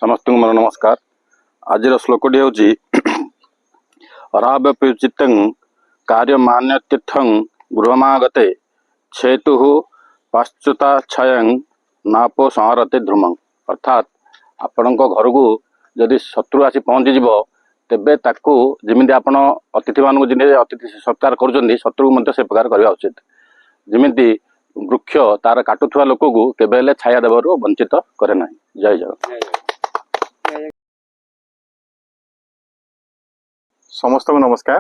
समस्त मोर नमस्कार। आज श्लोकटी हूँ अराव्यचित कार्य मान्य तीर्थं गृहमागते छेतु पाश्चुता छय नापो संहरते ध्रुमं। अर्थात आपण घर को जदि शत्रु आसी पहुँची तेबे ताकू जमी आपण अतिथि मान अतिथि सत्कार कर शत्रु को से प्रकार करने उचित। जमी वृक्ष तार काटुवा लोक को केबे छाया देवर वंचित करे ना। जय जगन्नाथ। समस्त को नमस्कार।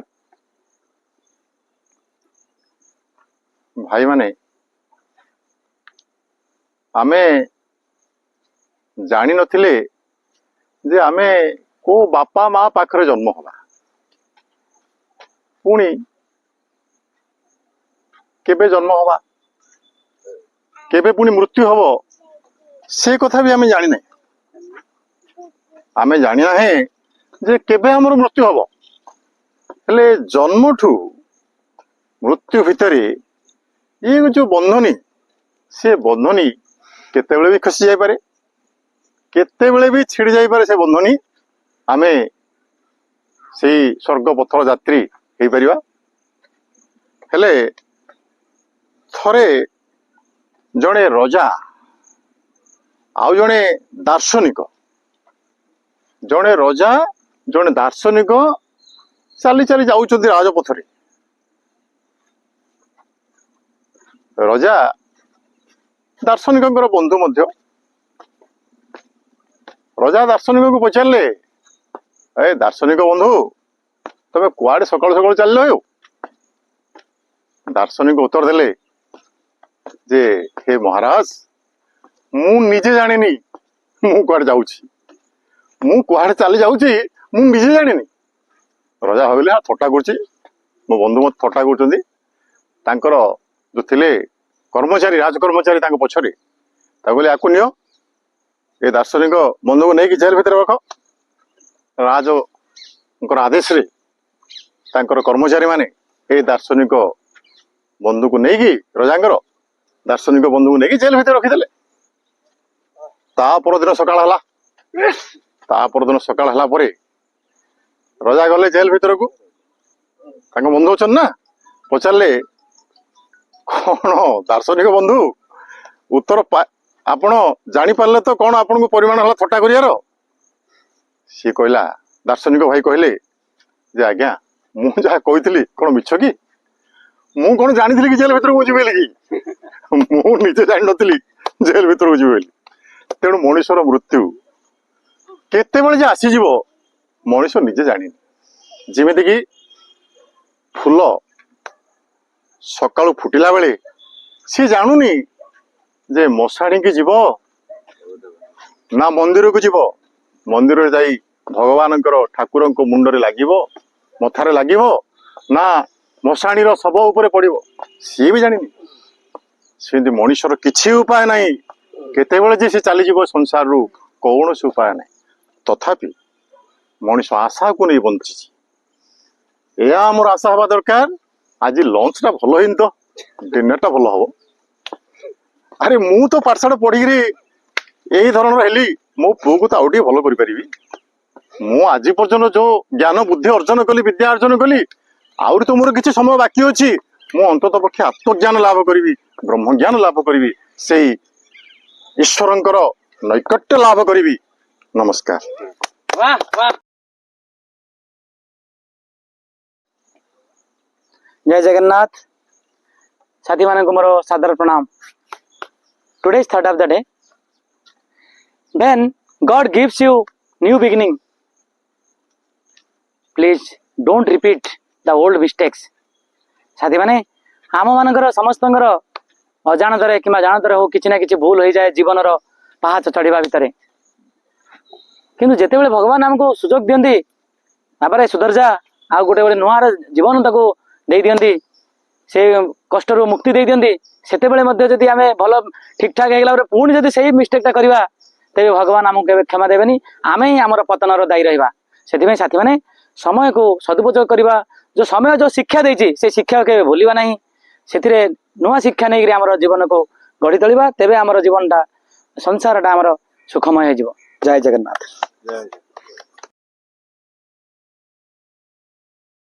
भाई माने आमे जानी नथिले जे आमे को बापा माँ पाखरे जन्म हवा पुणी केबे जन्म हवा केबे पुणी मृत्यु हब से कथा भी आमे जानी ना। आमे जानी ना है जे केबे हमर मृत्यु हब हेले जन्म ठू मृत्यु भितर ये जो बंधनी से बंधनी केतेबेले भी खसी जाई पारे केतेबेले भी छिड़ी जाई पारे। से बंधनी आमे से स्वर्ग पथर यात्री हो पारिबा। हेले थरे जड़े रजा आउ जड़े दार्शनिक जड़े रजा जड़े दार्शनिक चली चली जाऊँ राजपथरे। रजा दार्शनिक बंधु मध्य रजा दार्शनिक को पचारे ए दार्शनिक बंधु तमे कुआडे सकाल सकाल चल हो। दार्शनिक उत्तर देले जे हे महाराज मु निजे जानिनी मु कुआडे जाउछि मु कुआडे चली जाउछि मु निजे जानिनी। रजा भाविले हाँ थट्टा कर मो बंधु मत थट्टा कर जो थिले कर्मचारी राजकर्मचारी पछरे बोले आकु नियो ए दार्शनिक बंधु को नहीं जेल भीतर रख। राज आदेश रे कर्मचारी माने ए दार्शनिक बंधु को नहीं रजांगर दार्शनिक बंधु को नहीं जेल भीतर रखिदेले। ता परदिन सकाळ हला परे रजा गले जेल भीतर को बंधु अच्छा ना पचारे कौन दार्शनिक बंधु उत्तर आपण जानी पारले तो कौन आपन को परिमाण हला थट्टा करियार। सी कहला दार्शनिक भाई कहले जे आज्ञा मु जहा कहितली कौन मिछ कि मु कौन जानी कि जेल भीतर को जीवे कि मु निजे जान नथिली जेल भीतर को जीवे। तेणु मनुष्यर मृत्यु केतेबेले जे आसीजिव मनीष निजे जानी। जमीती कि फूल सकाळु फुटिला बेले सी जानुनी जे मशाणी की जीव ना मंदिर को जीव मंदिर जाई भगवान ठाकुर मुंडरे लागिवो मथारे लागिवो ना मशाणी शव उपरे पड़िवो सी भी जानिनी। सेमती मनुष्यर किछि उपाय नहीं केतेबेले जे से चली जीव संसार रु कौन से उपाय नहीं। तथापि मनीष आशा को नहीं बंची या आमर आशा हवा दरकार। आज लंच टा भल ही तो डिनर टा भल हम। अरे मु तो पाठशाला पढ़ी यही धरण हेली मो पु को तो आउटे भल करी मु आज पर्यंत जो ज्ञान बुद्धि अर्जन कली विद्या अर्जन कली आउरी तो मोर किछि समय बाकी अछि मु अंतत पक्षे आत्मज्ञान लाभ करी ब्रह्म ज्ञान लाभ करी से ईश्वरंकर नैकट्य लाभ करी। नमस्कार। वाह वाह। जय जगन्नाथ। साथी मान को मोर सादर प्रणाम। Today is third of the day when God gives you new beginning please don't repeat the old mistakes. साथी माने आम मानकर समस्तंकर अजाणतरे कि जानतरे हो किछि ना किछि भूल हो जाए जीवन पहाच चढ़ा भितर किंतु जेतेबेले भगवान आमको सुजोग दियंती तापर सुधर जा आ गोटे गोटे नुआ जीवन ताको दे दियंती से कष्ट रू मुक्ति दे दियंती सेतेबेले मध्ये जदि आमे भल ठीक ठाक हेगला परे पुणी जदि सेही मिस्टेकटा करबा तेबे भगवान आमको केबे क्षमा देबेनी आमे ही आमर पतनर दायी रहिबा। सेथिमे साथी माने समय को सदुपयोग करबा जो समय जो शिक्षा देछि से शिक्षा केबे भूलिबा नाही। सेथिरे नुआ शिक्षा नै आमर जीवन को गढ़ी तोलिबा तेबे आमर जीवनटा संसारटा आमर सुखमय हो। ଜୟ ଜଗନ୍ନାଥ। ଜୟ ଜୟ।